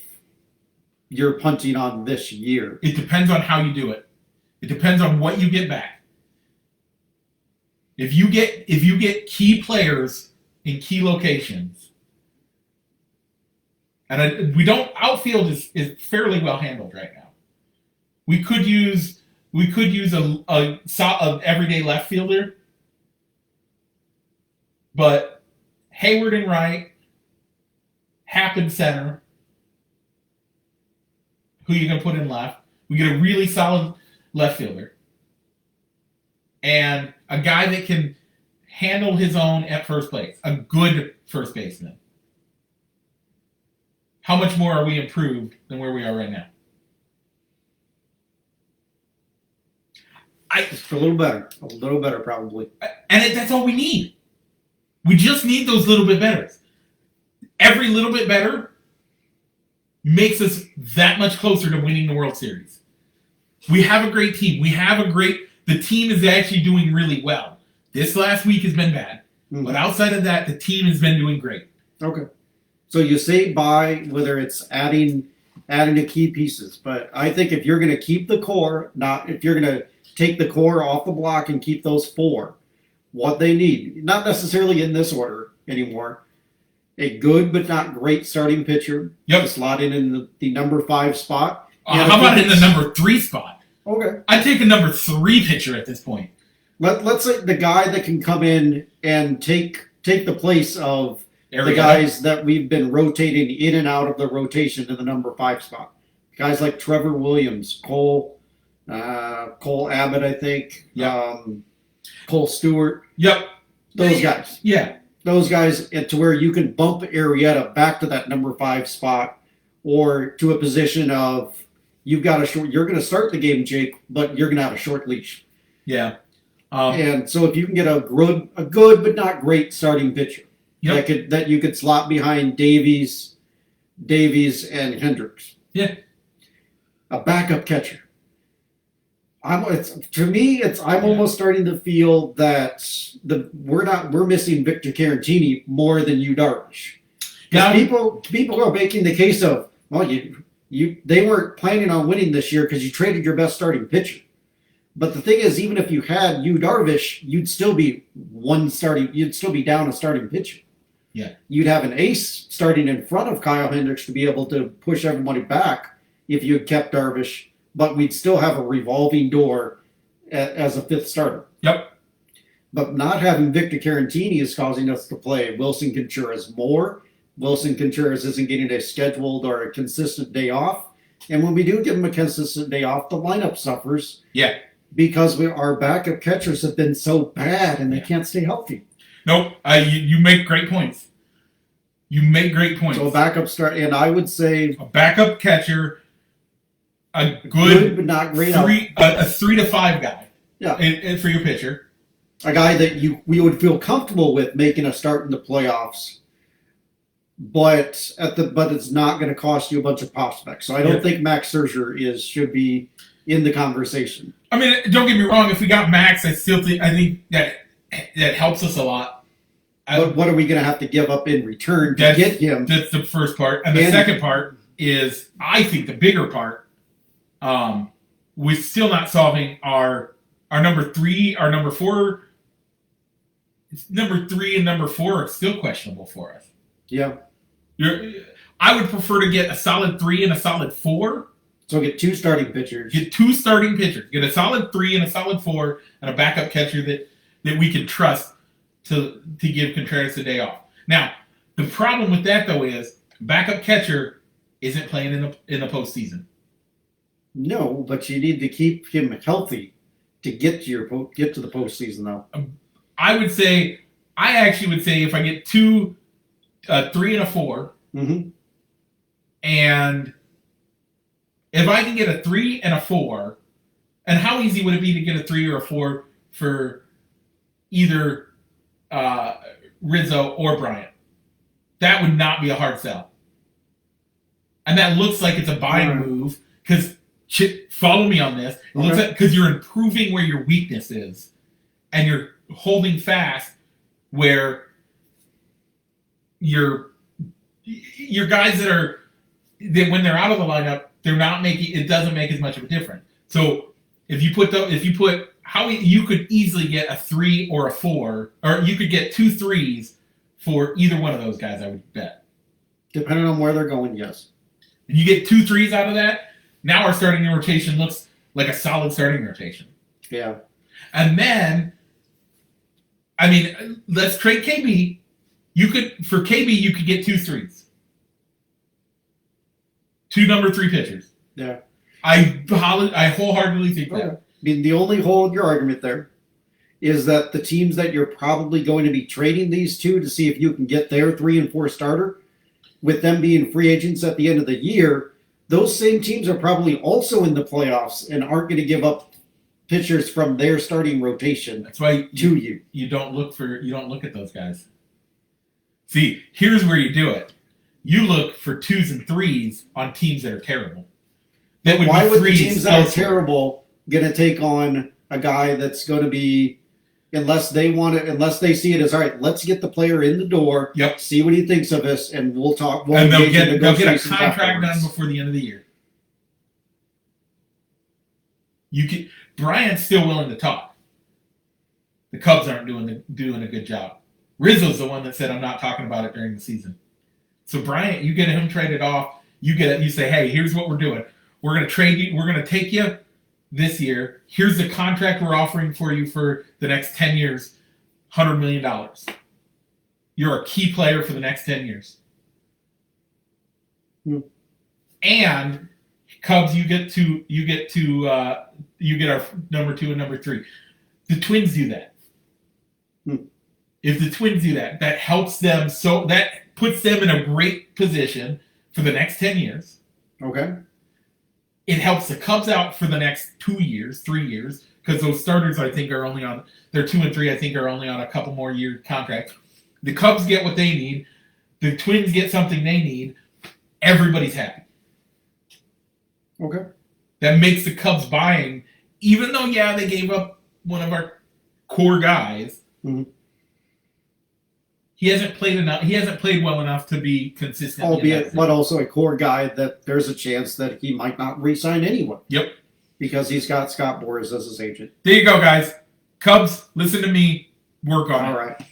you're punting on this year. It depends on how you do it. It depends on what you get back. If you get key players in key locations, and outfield is fairly well handled right now. We could use a everyday left fielder, but Hayward in right, Happ in center. Who you gonna put in left? We get a really solid left fielder and a guy that can handle his own at first base, a good first baseman. How much more are we improved than where we are right now? Just a little better probably. And that's all we need. We just need those little bit betters. Every little bit better makes us that much closer to winning the World Series. We have a great team. The team is actually doing really well. This last week has been bad. Mm-hmm. But outside of that, the team has been doing great. Okay. So you say buy, whether it's adding the key pieces, but I think if you're going to keep the core, not if you're going to take the core off the block and keep those 4, what they need, not necessarily in this order anymore, a good but not great starting pitcher. Yep. To slot in the number 5 spot. How about in the number 3 spot? Okay. I'd take a number 3 pitcher at this point. Let's say the guy that can come in and take the place of There the we go. guys that we've been rotating in and out of the rotation to the number 5 spot. Guys like Trevor Williams, Cole Abbott, I think. Yep. Cole Stewart. Yep. Those guys. Yeah. Those guys to where you can bump Arrieta back to that number 5 spot or to a position of you're going to start the game, Jake, but you're going to have a short leash. Yeah. And so if you can get a good but not great starting pitcher that you could slot behind Davies and Hendricks. Yeah. A backup catcher. I'm almost starting to feel that we're missing Victor Carantini more than Yu Darvish. Yeah. People are making the case of, well, they weren't planning on winning this year because you traded your best starting pitcher. But the thing is, even if you had Yu Darvish, you'd still be down a starting pitcher. Yeah. You'd have an ace starting in front of Kyle Hendricks to be able to push everybody back if you had kept Darvish, but we'd still have a revolving door as a 5th starter. Yep. But not having Victor Carantini is causing us to play Wilson Contreras more. Wilson Contreras isn't getting a scheduled or a consistent day off. And when we do give him a consistent day off, the lineup suffers. Yeah. Because our backup catchers have been so bad and they can't stay healthy. Nope. You make great points. So backup start, and I would say a backup catcher, a good but not great. a 3 to 5 guy. Yeah. And for your pitcher, a guy that we would feel comfortable with making a start in the playoffs, but it's not going to cost you a bunch of prospects. So I don't think Max Scherzer should be in the conversation. I mean, don't get me wrong. If we got Max, I think that helps us a lot. But what are we going to have to give up in return to get him? That's the first part, and the second part is, I think, the bigger part. We're still not solving our number 3, our number 4. Number 3 and number 4 are still questionable for us. Yeah. I would prefer to get a solid 3 and a solid 4. So get 2 starting pitchers. Get 2 starting pitchers. Get a solid 3 and a solid 4, and a backup catcher that we can trust to give Contreras a day off. Now, the problem with that though is backup catcher isn't playing in the postseason. No, but you need to keep him healthy to get to the postseason though. I actually would say if I get 2, 3 and a 4, mm-hmm. and if I can get a 3 and a 4, and how easy would it be to get a 3 or a 4 for either Rizzo or Bryant? That would not be a hard sell. And that looks like it's a buying move because, follow me on this, it looks like because you're improving where your weakness is and you're holding fast where your guys that when they're out of the lineup, they're not making, it doesn't make as much of a difference. So if you put you could easily get a 3 or a 4, or you could get 2 3s for either one of those guys, I would bet. Depending on where they're going, yes. And you get 2 3s out of that, now our starting rotation looks like a solid starting rotation. Yeah. And then, I mean, let's trade KB. For KB, you could get 2 3s. 2 number 3 pitchers. Yeah. I wholeheartedly think that. I mean, the only hole in your argument there is that the teams that you're probably going to be trading these to see if you can get their 3 and 4 starter, with them being free agents at the end of the year, those same teams are probably also in the playoffs and aren't going to give up pitchers from their starting rotation. That's why you don't look at those guys. See, here's where you do it. You look for 2s and 3s on teams that are terrible. Why would the teams that are terrible going to take on a guy that's going to be unless they see it as, all right, let's get the player in the door, Yep. see what he thinks of us, and we'll talk. And they'll get a contract done before the end of the year. Bryant's still willing to talk. The Cubs aren't doing a good job. Rizzo's the one that said, I'm not talking about it during the season. So Bryant, you get him traded off. You say, hey, here's what we're doing. We're going to trade you. We're going to take you this year. Here's the contract we're offering for you for the next 10 years, $100 million. You're a key player for the next 10 years. And Cubs, you get our number 2 and number 3. The Twins do that. If the Twins do that, that helps them. So that puts them in a great position for the next 10 years. Okay. It helps the Cubs out for the next 2 years, 3 years, because those starters, I think, are only on their 2 and 3. I think are only on a couple more year contracts. The Cubs get what they need. The Twins get something they need. Everybody's happy. Okay. That makes the Cubs buying, even though they gave up one of our core guys. Mm-hmm. He hasn't played enough. He hasn't played well enough to be consistent. Albeit, but also a core guy that there's a chance that he might not re-sign anyway. Yep. Because he's got Scott Boras as his agent. There you go, guys. Cubs, listen to me. Work on it. All right.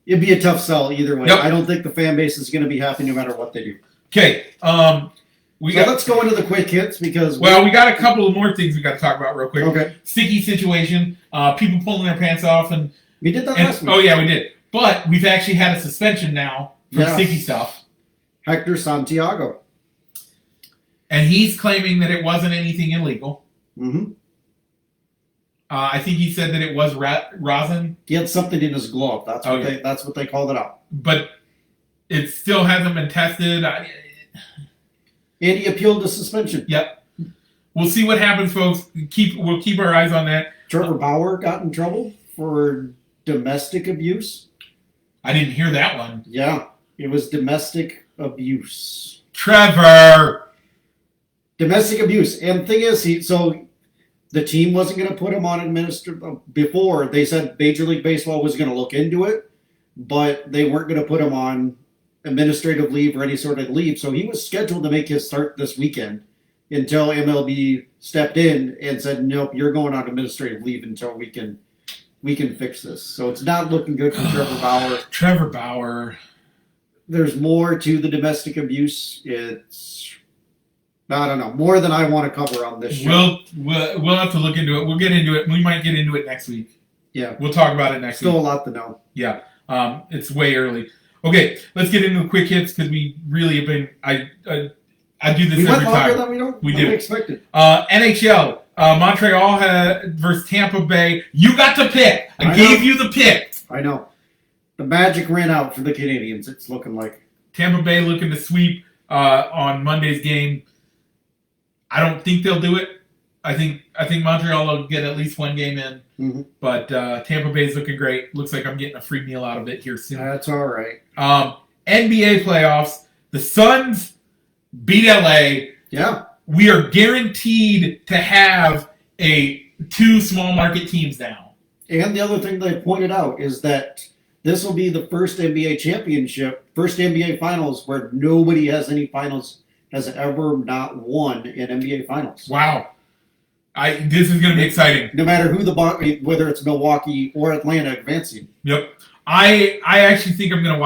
It'd be a tough sell either way. Yep. I don't think the fan base is going to be happy no matter what they do. Okay. Let's go into the quick hits because we got a couple of more things we got to talk about real quick. Okay. Sticky situation. People pulling their pants off and we did that last week. Oh yeah, we did. But we've actually had a suspension now for sticky stuff. Hector Santiago. And he's claiming that it wasn't anything illegal. Mm-hmm. I think he said that it was rosin. He had something in his glove. That's what they called it out. But it still hasn't been tested. And he appealed the suspension. Yep. We'll see what happens, folks. We'll keep our eyes on that. Trevor Bauer got in trouble for domestic abuse. I didn't hear that one. Yeah, it was domestic abuse. Trevor! Domestic abuse. And the thing is, the team wasn't going to put him on before. They said Major League Baseball was going to look into it, but they weren't going to put him on administrative leave or any sort of leave. So he was scheduled to make his start this weekend until MLB stepped in and said, nope, you're going on administrative leave until we can fix this. So it's not looking good for Trevor Bauer. Trevor Bauer. There's more to the domestic abuse. It's, I don't know, more than I want to cover on this show. We'll have to look into it. We'll get into it. We might get into it next week. Yeah. We'll talk about it next week. Still a lot to know. Yeah. It's way early. Okay, let's get into the quick hits because we really have been. I do this every time. We do. Expected. NHL. Montreal versus Tampa Bay. You got to pick. I gave you the pick. I know. The magic ran out for the Canadians, it's looking like. Tampa Bay looking to sweep on Monday's game. I don't think they'll do it. I think Montreal will get at least one game in. Mm-hmm. But Tampa Bay's looking great. Looks like I'm getting a free meal out of it here soon. That's all right. NBA playoffs. The Suns beat LA. Yeah. We are guaranteed to have two small market teams now. And the other thing they pointed out is that this will be the first NBA championship, first NBA finals where nobody has ever not won in NBA finals. Wow. This is going to be exciting. No matter whether it's Milwaukee or Atlanta advancing. Yep. I actually think I'm going to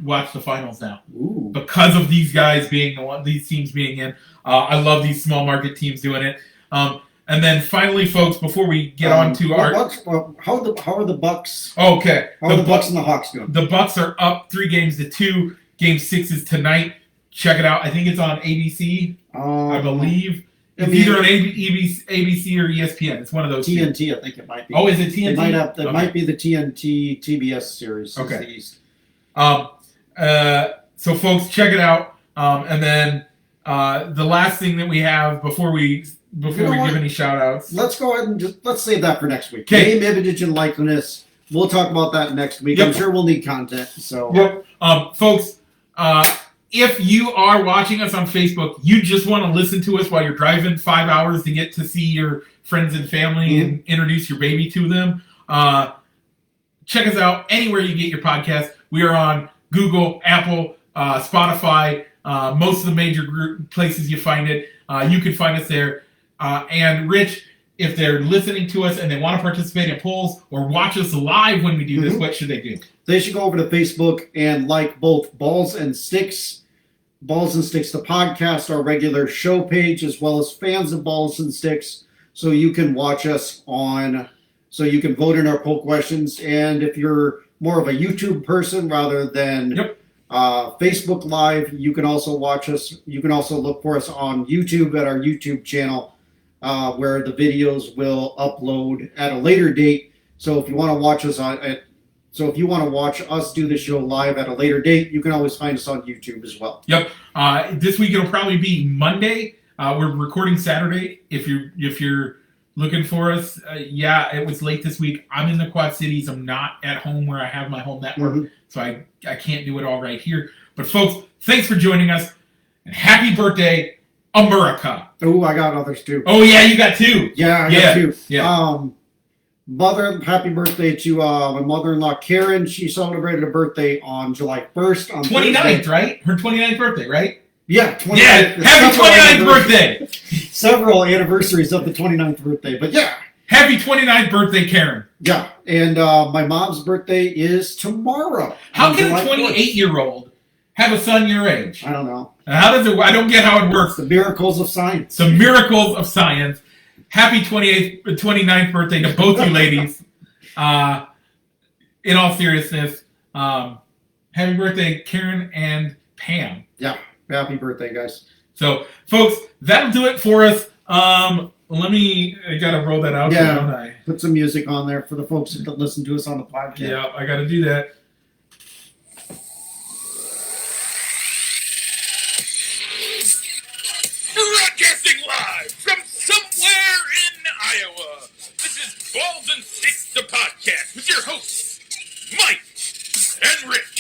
watch the finals now. Ooh. Because of these guys these teams being in. I love these small market teams doing it. And then finally, folks, before we get on to how are the Bucks? Okay. How are the Bucks and the Hawks doing? The Bucks are up 3-2. Game 6 is tonight. Check it out. I think it's on ABC. I believe. It's either on ABC or ESPN. It's one of those. TNT, I think it might be. Oh, is it TNT? It might be the TNT TBS series. Okay. So, folks, check it out. And then the last thing that we have before we give any shout-outs. Let's go ahead and let's save that for next week. Okay. Name, image, and likeness. We'll talk about that next week. Yep. I'm sure we'll need content. So, yep. Folks, if you are watching us on Facebook, you just want to listen to us while you're driving 5 hours to get to see your friends and family and introduce your baby to them. check us out anywhere you get your podcast. We are on Google, Apple, Spotify, most of the major places you find it. You can find us there. And Rich, if they're listening to us and they want to participate in polls or watch us live when we do this, what should they do? They should go over to Facebook and like both Balls and Sticks, Balls and Sticks, the podcast, our regular show page, as well as Fans of Balls and Sticks, so you can watch us so you can vote in our poll questions. And if you're more of a YouTube person rather than Facebook Live, you can also watch us. You can also look for us on YouTube at our YouTube channel, where the videos will upload at a later date. So if you want to watch us do the show live at a later date, you can always find us on YouTube as well. Yep. This week it'll probably be Monday. We're recording Saturday. If you're looking for us, it was late this week. I'm in the Quad Cities. I'm not at home where I have my home network, so I can't do it all right here. But folks, thanks for joining us, and happy birthday, Merica. Oh, I got others too. Oh yeah, you got two. Yeah, I got two. Yeah. Happy birthday to my mother-in-law, Karen. She celebrated a birthday on July 1st. On 29th, right? Her 29th birthday, right? Yeah, 29th. Yeah, happy 29th birthday. Several anniversaries of the 29th birthday, but yeah. Happy 29th birthday, Karen. Yeah, and my mom's birthday is tomorrow. How can a 28-year-old have a son your age? I don't know. How does it? I don't get how it works. The miracles of science. The miracles of science. Happy 29th birthday to both you ladies. In all seriousness, happy birthday, Karen and Pam. Yeah, happy birthday, guys. So, folks, that'll do it for us. I gotta roll that out. Yeah, don't I? Put some music on there for the folks that listen to us on the podcast. Yeah, I gotta do that. Broadcasting live from somewhere in Iowa. This is Balls and Sticks, the podcast, with your hosts, Mike and Rich.